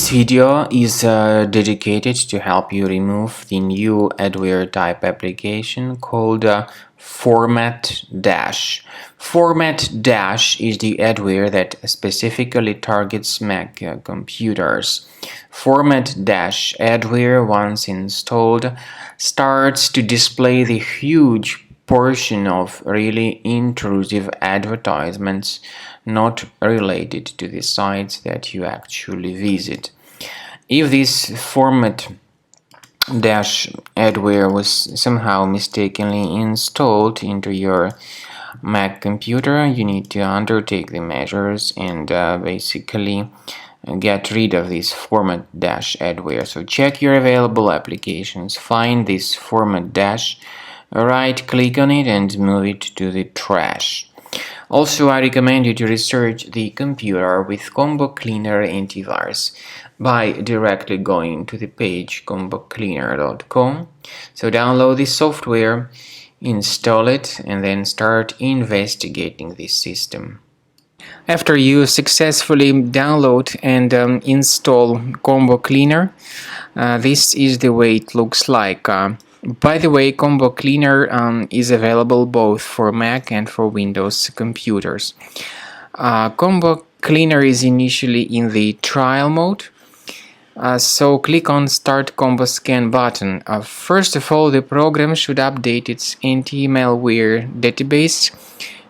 This video is dedicated to help you remove the new adware type application called FormatDash. FormatDash is the adware that specifically targets Mac computers. FormatDash adware, once installed, starts to display the huge portion of really intrusive advertisements not related to the sites that you actually visit. If this FormatDash adware was somehow mistakenly installed into your Mac computer, you need to undertake the measures and basically get rid of this FormatDash adware. So check your available applications, find this FormatDash, right-click on it and move it to the trash. Also, I recommend you to research the computer with Combo Cleaner antivirus by directly going to the page combocleaner.com. So download this software, install it, and then start investigating this system. After you successfully download and install Combo Cleaner, this is the way it looks like. By the way, Combo Cleaner is available both for Mac and for Windows computers. Combo Cleaner is initially in the trial mode, so click on Start Combo Scan button. First of all, the program should update its anti-malware database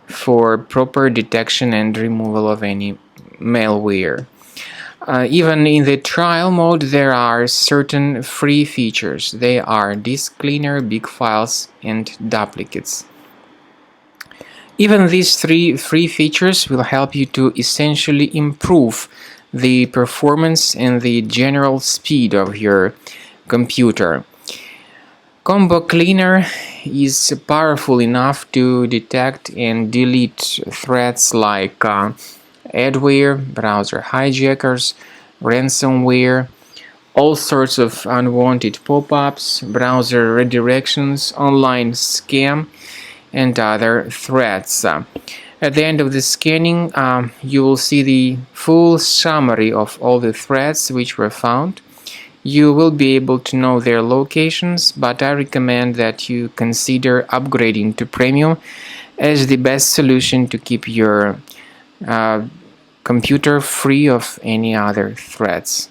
for proper detection and removal of any malware. Even in the trial mode, there are certain free features. They are disk cleaner, big files, and duplicates. Even these three free features will help you to essentially improve the performance and the general speed of your computer. Combo Cleaner is powerful enough to detect and delete threats like adware, browser hijackers, ransomware, all sorts of unwanted pop-ups, browser redirections, online scam, and other threats. At the end of the scanning, you will see the full summary of all the threats which were found. You will be able to know their locations, but I recommend that you consider upgrading to Premium as the best solution to keep your computer free of any other threats.